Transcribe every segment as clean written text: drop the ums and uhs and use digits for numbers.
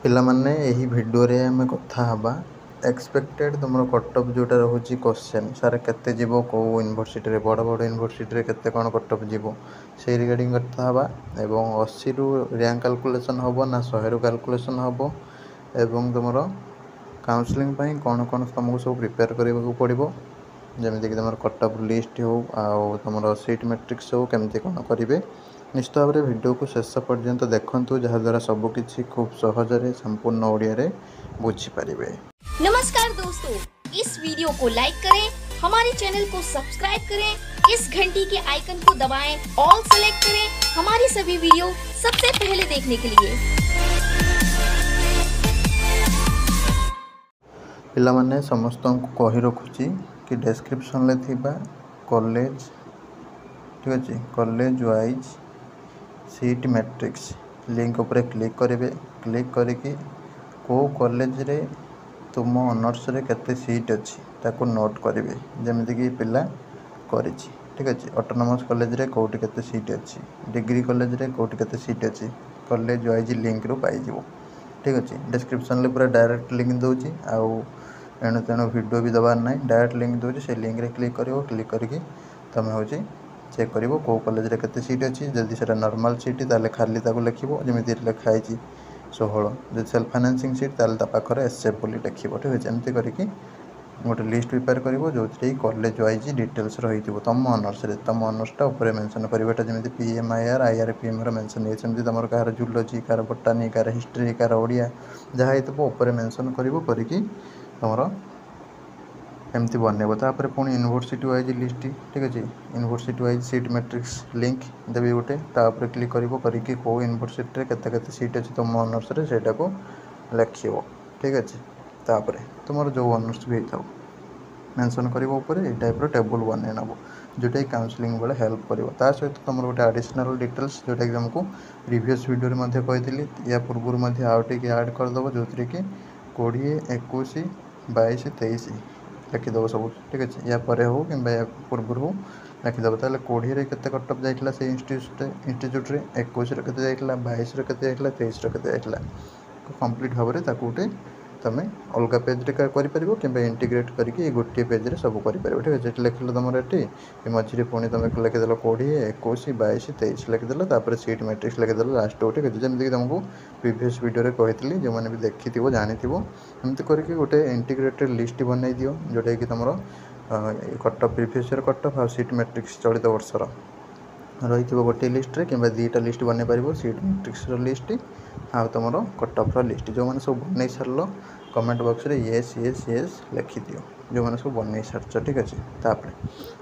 पिलामाने यही वीडियो रे आम कथा हबा एक्सपेक्टेड तुम कटअप जोटा रोचे क्वेश्चन सारे केते जीवो को यूनिवर्सिटी बड़ बड़ यूनिवर्सिटी केते कौन कटअप जीवो से रिगार्डिंग कथा हबा एवं 80 रु रैंक कैलकुलेशन हम ना 100 रु कैलकुलेशन हम एवं तुम काउंसलिंग कौन कौन तुमको सब प्रिपेयर करने पड़ो जमीक तुम कटअप लिस्ट हो आउ तुम सीट मैट्रिक्स हो केमती कौन करेंगे निश्चित भाव में वीडियो को शेष पर्यंत देखु जहाद्वारा सबकि खूब सहजरे संपूर्ण ओडिया रे बुझीपारे। नमस्कार दोस्तों, इस वीडियो को लाइक करें, हमारे चैनल को सब्सक्राइब करें, इस घंटी के आइकन को दबाएं, ऑल सेलेक्ट करें हमारी सभी वीडियो सबसे पहले देखने के लिए। पिला माने समस्त को कही रखुची कि डिस्क्रिप्शन ले थिबा कॉलेज ठीक अच्छे college wise seat matrix link उपरे क्लिक करेंगे। क्लिक करके को कॉलेज रे तुम ऑनर्स रे केते सीट अच्छी ताको नोट करेंगे जमीक पिला करी ठीक अच्छे ऑटोनोमस कॉलेज रे कोटी केते सीट अच्छी डिग्री कॉलेज रे कोटी केते सीट अच्छी कॉलेज वाइज लिंक रू पाई ठीक अच्छे डिस्क्रिप्शन ले पूरा डायरेक्ट लिंक दूची आउ एणु तेणु वीडियो भी दबार ना डायरेक्ट लिंक दूची से लिंक रे क्लिक करिवो क्लिक करके तुम हूँ चेक करिवो को कॉलेज रे केते सीट अच्छी जदि सेटा नॉर्मल सीट ताले खाली ताको लिखिवो जेमिति लिखा है 16 जब सेल्फ फाइनेंसिंग सीट ताले ता पाखरे एसएफ बोली लिखिवो ठीक है एमती करके गोटे लिस्ट प्रिपेयर करिवो जो कॉलेज वाइज डिटेल्स रही तुम ऑनर्स रे तुम ऑनर्सटा ऊपर मेंशन करिवोटा जेमिति पीएमआईआर आईआरपीएम रो मेंशन है सेमति तुम car zoology car बोटानी car history car Odia जहाँ होइतबो ऊपर मेंशन करिवो करके तुम एमती बनइब तापर पुणी यूनिवर्सिटी वाइज लिस्ट ठीक अच्छे university wise seat matrix link देवी गोटे तापर क्लिक करके कौ यूनिवर्सिटी केते केते सीट अच्छी तुम ऑनर्स रे सेटा को लिखिब ठीक अच्छे तापर तुम जो ऑनर्स भी होता मेंशन कर टाइप टेबल बन नब जोटा काउंसलिंग बेले हेल्प कर सहित तुम गोटे एडिशनल डिटेल्स जोटा कि तुमको प्रीवियस वीडियो कही या पूर्व आउ टे ऐड करदेव जो कि 20 21 22 23 लिखिदेव सब ठीक अच्छे या पर हो कि पूर्व हो लिखिदेव ताले 20 रे केते कटअप जाइला से इंस्टीट्यूट रे 21 रे केते जाइला 22 रे केते जाइला 23 रे केते जाइला कंप्लीट भाव में ताकू गोटे तुम अलग पेज रे कर इंटीग्रेट करके गोटे पेज रे सब कर ठीक अच्छे लिखल तुम ये मझे पुणी तुम लिखिदेल 20 21 22 23 लिखिदेल तापर सीट मैट्रिक्स लिखिदेल लास्ट ठीक अच्छे जमीक तुमको प्रीवियस वीडियो कही जो मैंने भी देखी जानी एमती करके गोटे इंटीग्रेटेड लिस्ट बनई दियो जोटा कि तुम कटअप प्रीवियस ईयर कटअप आ सीट मैट्रिक्स चलित वर्षर रही गोटे लिस्ट रे कि दुईटा लिस्ट बन पार सीट मैट्रिक्स लिस्ट आ तुम कटअप लिस्ट जो मैंने सब बन सार कमेंट बॉक्स रे येस येस येस लिखि दियो जो मैंने सब बन सार ठीक अच्छे तापर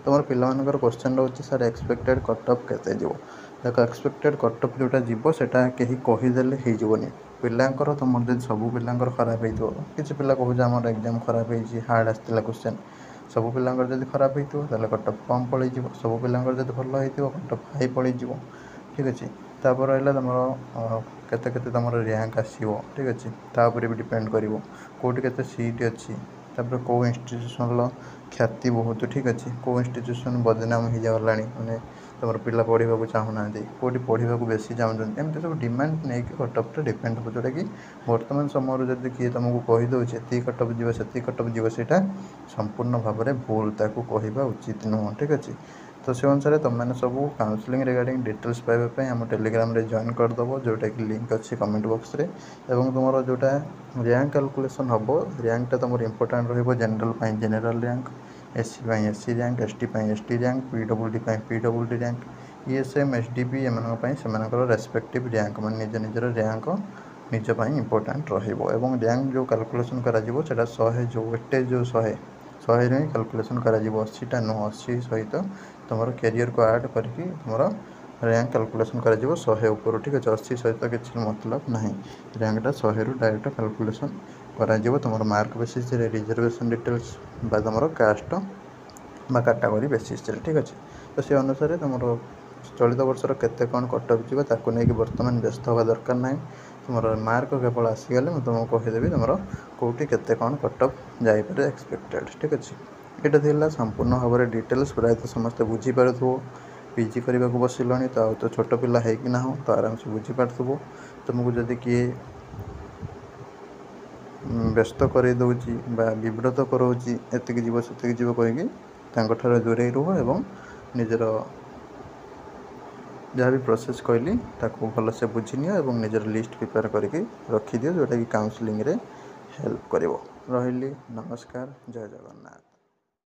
तुम पिलाମାନଙ୍କର क्वेश्चन रोचे सर एक्सपेक्टेड कटअप केते जीवो देख एक्सपेक्टेड कटअप जोटा जीवो सेटा कहीं कहीदेले होनी पिलांकर तुम जब सब पिलांकर खराब हो किसी पिला कहूँ आम एग्जाम खराब हो हार्ड आसला क्वेश्चन सब पिलांकर जब खराब हो कटअप कम पड़े सब पिलांकर जब भल हो कटअप हाई पड़े ठीक अच्छे तापर रहा तुम केते केते तुम रैंक आसो ठीक अच्छे तापर भी डिपेंड कर कौटी केते सीट अच्छी तापर कौ इंस्टीट्यूशन ख्याति बहुत ठीक अच्छे कौ इंस्टीट्यूशन बदनाम हो जागला मैंने तुम पिला पढ़ा चाहूना कौटी पढ़ा बेसी चाहूँ एमती सब डिमांड नहीं कि कटअप डिपेंड हो जोटा कि बर्तमान समय जब किए तुमको कहीदे से कटअप जीव से कटअप जीव से संपूर्ण भाव में भूल ताकू कहवा उचित नुह ठीक अच्छे तो से अनुसार तुम मैंने सब काउंसलिंग रिगार्डिंग डिटेल्स पाइबापी आम टेलीग्राम रे जॉइन करदेव जोटा कि लिंक अच्छी कमेंट बॉक्स रे एवं तुम जोटा रैंक कैलकुलेशन हम रैंकटा तुम important general general rank SC SC rank ST ST rank PWD PWD rank ESM SDB M respective rank मान निज निजर रैंक निजपाई इंपोर्टाट रैंक जो कैलकुलेशन करा 100 जो वेटेज जो 100 ही कैलकुलेशन करा 80टा नुह 80 सहित तुम कैरियर को ऐड करके तुम रैंक कैलकुलेशन करा 100 ऊपर ठीक अच्छे 80 सहित किसी मतलब ना रैंकटा 100 रु डायरेक्ट कैलकुलेशन करा तुम मार्क बेसिस रिजर्वेशन डिटेल्स बा तुम कास्ट बा कैटेगरी बेसिस ठीक अच्छे तो से अनुसार तुम चलित वर्षर केते कौन कटअप जीव ताकू नहीं बर्तमान व्यस्त हवा दरकार ना तुम मार्क केवल आसीगले मुझे तुमको कहीदेवी तुम कौटी केते कौन कटअप जापे एक्सपेक्टेड ठीक अच्छे यहाँ थी संपूर्ण भाव में डिटेल्स प्रायतः समस्ते बुझीपार पीजी करने को बसिल तो छोट पिला है कि ना तो आराम से बुझीपार तुमको जदि किए ବ୍ୟସ୍ତ କରେଇ ଦେଉଛି ବା ବିବ୍ରତ କରାଉଛି, ଏତିକି ଯିବ ସେତିକି ଯିବ କହିକି ତାଙ୍କଠାରୁ ଦୂରେଇ ରୁହ ଏବଂ ନିଜର ଯାହା ବି ପ୍ରୋସେସ୍ କହିଲି ତାକୁ ଭଲସେ ବୁଝିନିଅ ଏବଂ ନିଜର ଲିଷ୍ଟ ପ୍ରିପେୟାର କରିକି ରଖିଦିଅ, ଯେଉଁଟାକି କାଉନସିଲିଂରେ ହେଲ୍ପ କରିବ। ରହିଲି, ନମସ୍କାର, ଜୟ ଜଗନ୍ନାଥ।